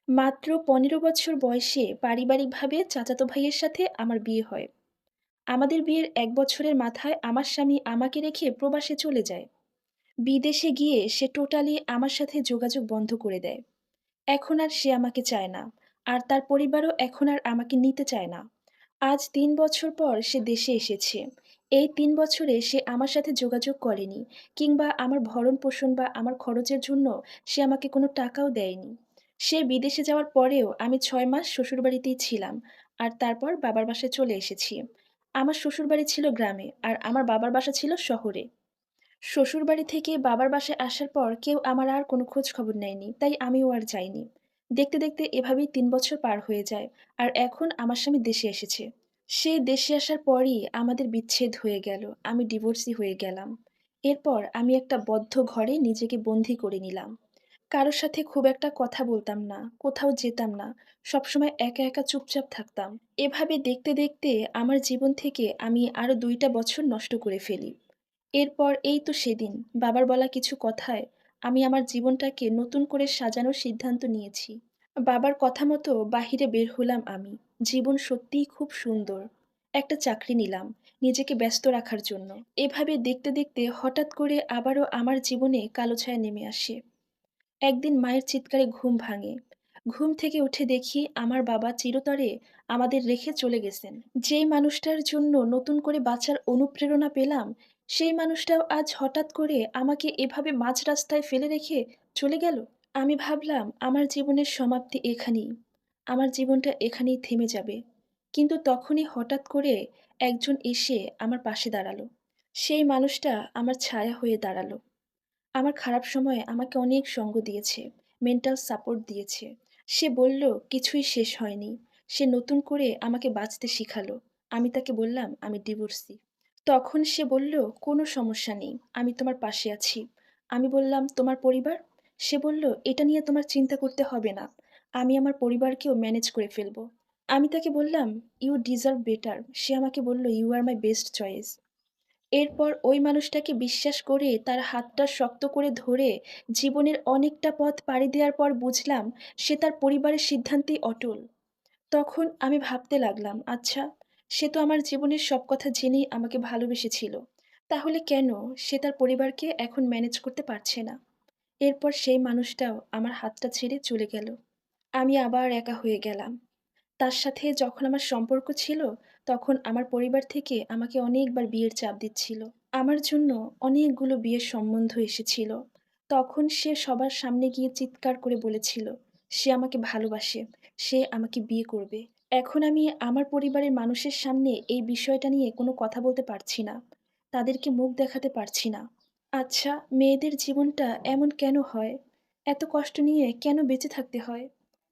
মাত্র ১৫ বছর বয়সে পারিবারিকভাবে চাচাতো ভাইয়ের সাথে আমার বিয়ে হয়। আমাদের বিয়ের ১ বছরের মাথায় আমার স্বামী আমাকে রেখে প্রবাসে চলে যায়। বিদেশে গিয়ে সে টোটালি আমার সাথে যোগাযোগ বন্ধ করে দেয়। এখন আর সে আমাকে চায় না। আর তার পরিবারও এখন আর আমাকে নিতে চায় না। আজ ৩ বছর পর সে দেশে এসেছে। এই ৩ বছরে সে আমার সাথে যোগাযোগ করেনি কিংবা আমার ভরণ-পোষণ বা আমার খরচের জন্য সে আমাকে কোনো টাকাও দেয়নি। সে বিদেশে যাওয়ার পরেও আমি ৬ মাস শ্বশুরবাড়িতেই ছিলাম। আর তারপর বাবার বাসায় চলে এসেছি। আমার শ্বশুরবাড়ি ছিল গ্রামে আর আমার বাবার বাসা ছিল শহরে। শ্বশুরবাড়ি থেকে বাবার বাসায় আসার পর কেউ আমার আর কোনো খোঁজ খবর নেয়নি, তাই আমিও আর যাইনি। দেখতে দেখতে এভাবেই ৩ বছর পার হয়ে যায়। আর এখন আমার স্বামী দেশে এসেছে। সে দেশে আসার পরই আমাদের বিচ্ছেদ হয়ে গেল। আমি ডিভোর্সি হয়ে গেলাম। এরপর আমি একটা বদ্ধ ঘরে নিজেকে বন্দী করে নিলাম। কারোর সাথে খুব একটা কথা বলতাম না, কোথাও যেতাম না। সবসময় একা একা চুপচাপ থাকতাম। এভাবে দেখতে দেখতে আমার জীবন থেকে আমি আরো ২টা বছর নষ্ট করে ফেলি। এরপর এই তো সেদিন বাবার বলা কিছু কথায় আমি আমার জীবনটাকে নতুন করে সাজানোর সিদ্ধান্ত নিয়েছি। বাবার কথা মতো বাহিরে বের হলাম আমি। জীবন সত্যিই খুব সুন্দর। একটা চাকরি নিলাম নিজেকে ব্যস্ত রাখার জন্য। এভাবে দেখতে দেখতে হঠাৎ করে আবারও আমার জীবনে কালো ছায়া নেমে আসে। একদিন মায়ের চিৎকারে ঘুম ভাঙে। ঘুম থেকে উঠে দেখি আমার বাবা চিরতরে আমাদের রেখে চলে গেছেন। যেই মানুষটার জন্য নতুন করে বাঁচার অনুপ্রেরণা পেলাম, সেই মানুষটাও আজ হঠাৎ করে আমাকে এভাবে মাঝ রাস্তায় ফেলে রেখে চলে গেল। আমি ভাবলাম আমার জীবনের সমাপ্তি এখানেই। আমার জীবনটা এখানেই থেমে যাবে। কিন্তু তখনই হঠাৎ করে একজন এসে আমার পাশে দাঁড়ালো। সেই মানুষটা আমার ছায়া হয়ে দাঁড়ালো। আমার খারাপ সময়ে আমাকে অনেক সঙ্গ দিয়েছে, মেন্টাল সাপোর্ট দিয়েছে। সে বলল, "কিছুই শেষ হয়নি।" সে নতুন করে আমাকে বাঁচতে শিখালো। আমি তাকে বললাম, "আমি ডিভোর্সি।" তখন সে বলল, "কোনো সমস্যা নেই। আমি তোমার পাশে আছি।" আমি বললাম, "তোমার পরিবার?" সে বলল, "এটা নিয়ে তোমার চিন্তা করতে হবে না। আমি আমার পরিবারকেও ম্যানেজ করে ফেলব।" আমি তাকে বললাম, "ইউ ডিজার্ভ বেটার।" সে আমাকে বলল, "you are my best choice." এরপর ওই মানুষটাকে বিশ্বাস করে তার হাতটা শক্ত করে ধরে জীবনের অনেকটা পথ পাড়ি দেওয়ার পর বুঝলাম সে তার পরিবারের সিদ্ধান্তেই অটল। তখন আমি ভাবতে লাগলাম, আচ্ছা, সে তো আমার জীবনের সব কথা জেনেই আমাকে ভালোবেসেছিল। তাহলে কেন সে তার পরিবারকে এখন ম্যানেজ করতে পারছে না? এরপর সেই মানুষটাও আমার হাতটা ছেড়ে চলে গেল। আমি আবার একা হয়ে গেলাম। তার সাথে যখন আমার সম্পর্ক ছিল, তখন আমার পরিবার থেকে আমাকে অনেকবার বিয়ের চাপ দিচ্ছিল। আমার জন্য অনেকগুলো বিয়ের সম্বন্ধ এসেছিল। তখন সে সবার সামনে গিয়ে চিৎকার করে বলেছিল, সে আমাকে ভালোবাসে, সে আমাকে বিয়ে করবে। এখন আমি আমার পরিবারের মানুষের সামনে এই বিষয়টা নিয়ে কোনো কথা বলতে পারছি না। তাদেরকে মুখ দেখাতে পারছি না। আচ্ছা, মেয়েদের জীবনটা এমন কেন হয়? এত কষ্ট নিয়ে কেন বেঁচে থাকতে হয়?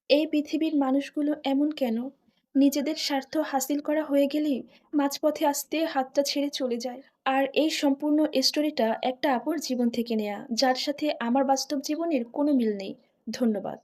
এই পৃথিবীর মানুষগুলো এমন কেন? নিজেদের স্বার্থ হাসিল করা হয়ে গেলেই মাঝপথে আসতে হাতটা ছেড়ে চলে যায়। আর এই সম্পূর্ণ স্টোরিটা একটা আপুর জীবন থেকে নেয়া, যার সাথে আমার বাস্তব জীবনের কোনো মিল নেই। ধন্যবাদ।